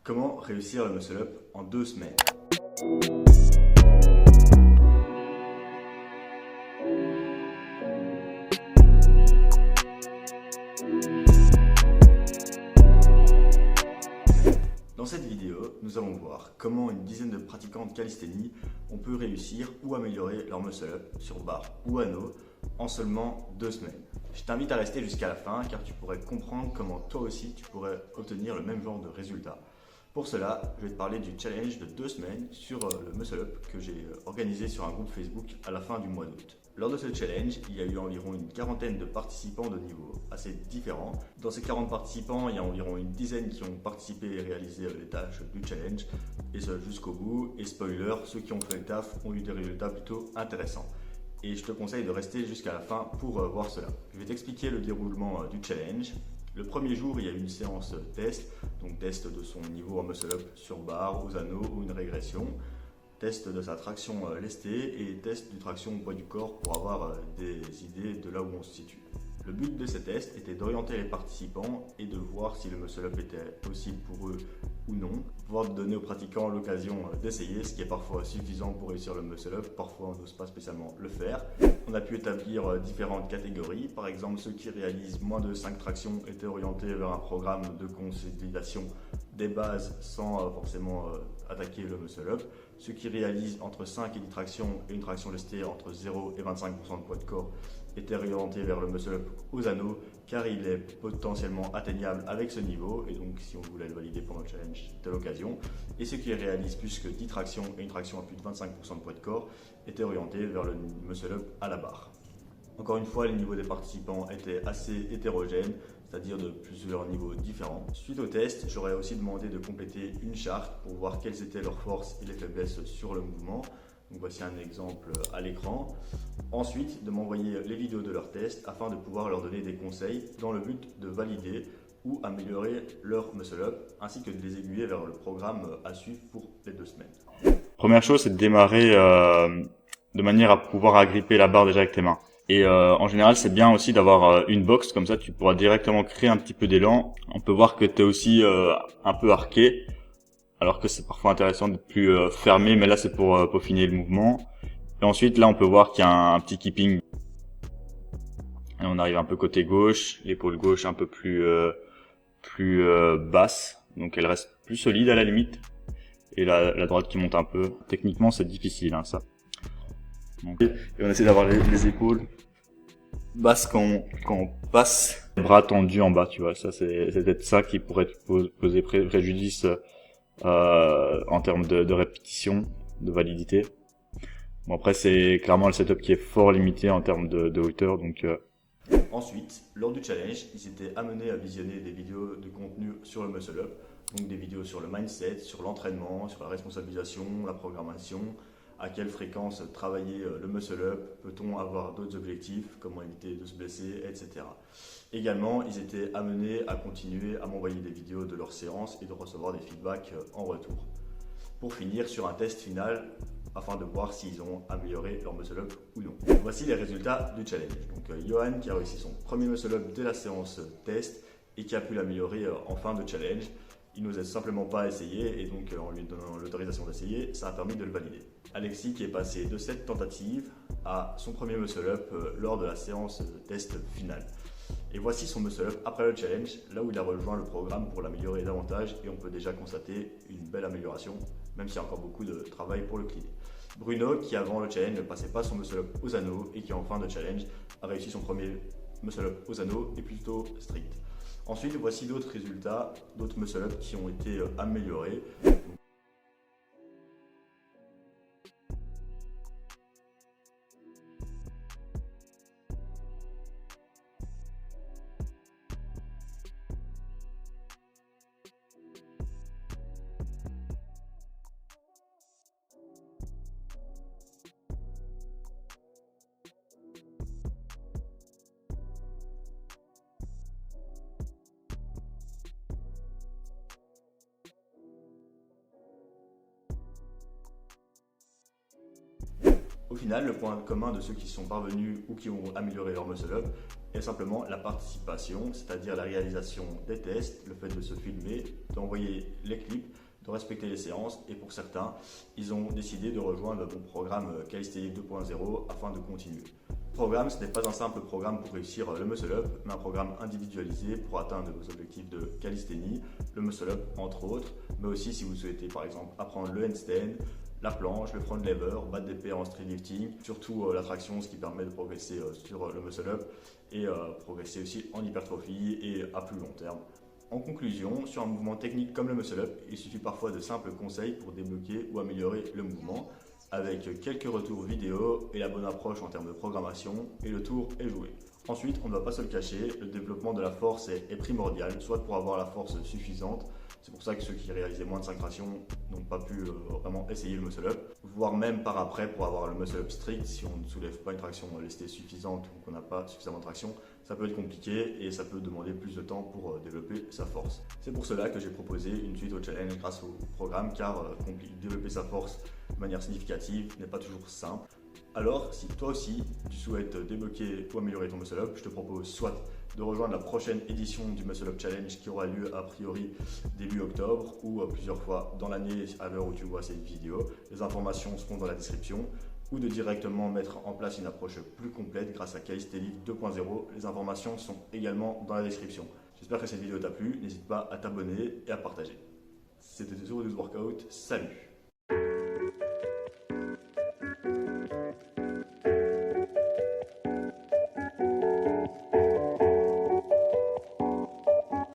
Comment réussir le muscle up en 2 semaines? Dans cette vidéo, nous allons voir comment une dizaine de pratiquants de calisthénie on peut réussir ou améliorer leur muscle up sur barre ou anneau en seulement 2 semaines. Je t'invite à rester jusqu'à la fin car tu pourrais comprendre comment toi aussi tu pourrais obtenir le même genre de résultat. Pour cela, je vais te parler du challenge de 2 semaines sur le muscle up que j'ai organisé sur un groupe Facebook à la fin du mois d'août. Lors de ce challenge, il y a eu environ une quarantaine de participants de niveaux assez différents. Dans ces 40 participants, il y a environ une dizaine qui ont participé et réalisé les tâches du challenge, et ce jusqu'au bout. Et spoiler, ceux qui ont fait le taf ont eu des résultats plutôt intéressants. Et je te conseille de rester jusqu'à la fin pour voir cela. Je vais t'expliquer le déroulement du challenge. Le premier jour, il y a eu une séance test, donc test de son niveau en muscle up sur barre, aux anneaux ou une régression, test de sa traction lestée et test du traction au poids du corps pour avoir des idées de là où on se situe. Le but de ces tests était d'orienter les participants et de voir si le muscle up était possible pour eux ou non, voire de donner aux pratiquants l'occasion d'essayer, ce qui est parfois suffisant pour réussir le muscle up, parfois on n'ose pas spécialement le faire. On a pu établir différentes catégories, par exemple ceux qui réalisent moins de 5 tractions étaient orientés vers un programme de consolidation des bases sans forcément attaquer le muscle up. Ceux qui réalisent entre 5 et 10 tractions et une traction lestée entre 0 et 25% de poids de corps étaient orientés vers le muscle up aux anneaux car il est potentiellement atteignable avec ce niveau et donc si on voulait le valider pendant le challenge, c'était l'occasion. Et ceux qui réalisent plus que 10 tractions et une traction à plus de 25% de poids de corps étaient orientés vers le muscle up à la barre. Encore une fois, les niveaux des participants étaient assez hétérogènes, c'est-à-dire de plusieurs niveaux différents. Suite au test, j'aurais aussi demandé de compléter une charte pour voir quelles étaient leurs forces et les faiblesses sur le mouvement. Donc voici un exemple à l'écran. Ensuite, de m'envoyer les vidéos de leurs tests afin de pouvoir leur donner des conseils dans le but de valider ou améliorer leur muscle up, ainsi que de les aiguiller vers le programme à suivre pour les 2 semaines. Première chose, c'est de démarrer de manière à pouvoir agripper la barre déjà avec tes mains. Et en général, c'est bien aussi d'avoir une box, comme ça tu pourras directement créer un petit peu d'élan. On peut voir que tu es aussi un peu arqué, alors que c'est parfois intéressant d'être plus fermé, mais là c'est pour peaufiner le mouvement. Et ensuite, là on peut voir qu'il y a un petit keeping. Et on arrive un peu côté gauche, l'épaule gauche un peu plus basse, donc elle reste plus solide à la limite. Et la droite qui monte un peu. Techniquement, c'est difficile, hein, ça. Donc, et on essaie d'avoir les épaules basses quand on passe. Les bras tendus en bas, tu vois. Ça, c'est peut-être ça qui pourrait poser préjudice en termes de répétition, de validité. Bon, après, c'est clairement le setup qui est fort limité en termes de hauteur, donc... Ensuite, lors du challenge, ils étaient amenés à visionner des vidéos de contenu sur le muscle up, donc des vidéos sur le mindset, sur l'entraînement, sur la responsabilisation, la programmation, à quelle fréquence travailler le muscle up, peut-on avoir d'autres objectifs, comment éviter de se blesser, etc. Également, ils étaient amenés à continuer à m'envoyer des vidéos de leurs séances et de recevoir des feedbacks en retour. Pour finir sur un test final, afin de voir s'ils ont amélioré leur muscle up ou non. Voici les résultats du challenge. Donc Johan qui a réussi son premier muscle up dès la séance test et qui a pu l'améliorer en fin de challenge. Il nous a simplement pas essayé et donc en lui donnant l'autorisation d'essayer, ça a permis de le valider. Alexis qui est passé de cette tentative à son premier muscle up lors de la séance test finale. Et voici son muscle up après le challenge, là où il a rejoint le programme pour l'améliorer davantage et on peut déjà constater une belle amélioration, même s'il y a encore beaucoup de travail pour le cleaner. Bruno, qui avant le challenge ne passait pas son muscle up aux anneaux et qui en fin de challenge a réussi son premier muscle up aux anneaux et plutôt strict. Ensuite, voici d'autres résultats, d'autres muscle up qui ont été améliorés. Au final, le point commun de ceux qui sont parvenus ou qui ont amélioré leur muscle up est simplement la participation, c'est-à-dire la réalisation des tests, le fait de se filmer, d'envoyer les clips, de respecter les séances, et pour certains, ils ont décidé de rejoindre mon programme Calisthenics 2.0 afin de continuer. Le programme, ce n'est pas un simple programme pour réussir le muscle up, mais un programme individualisé pour atteindre vos objectifs de calisthénie, le muscle up entre autres, mais aussi si vous souhaitez par exemple apprendre le handstand, la planche, le front lever, battre des paires en street lifting, surtout la traction, ce qui permet de progresser sur le muscle up et progresser aussi en hypertrophie et à plus long terme. En conclusion, sur un mouvement technique comme le muscle up, il suffit parfois de simples conseils pour débloquer ou améliorer le mouvement, avec quelques retours vidéo et la bonne approche en termes de programmation, et le tour est joué. Ensuite, on ne va pas se le cacher, le développement de la force est primordial, soit pour avoir la force suffisante, c'est pour ça que ceux qui réalisaient moins de 5 tractions n'ont pas pu vraiment essayer le muscle up, voire même par après pour avoir le muscle up strict, si on ne soulève pas une traction lestée suffisante ou qu'on n'a pas suffisamment de traction, ça peut être compliqué et ça peut demander plus de temps pour développer sa force. C'est pour cela que j'ai proposé une suite au challenge grâce au programme, car développer sa force de manière significative n'est pas toujours simple. Alors, si toi aussi tu souhaites débloquer ou améliorer ton muscle up, je te propose soit de rejoindre la prochaine édition du Muscle Up Challenge qui aura lieu a priori début octobre ou plusieurs fois dans l'année à l'heure où tu vois cette vidéo. Les informations seront dans la description, ou de directement mettre en place une approche plus complète grâce à Calisthenics 2.0. Les informations sont également dans la description. J'espère que cette vidéo t'a plu, n'hésite pas à t'abonner et à partager. C'était The Zero Workout, salut!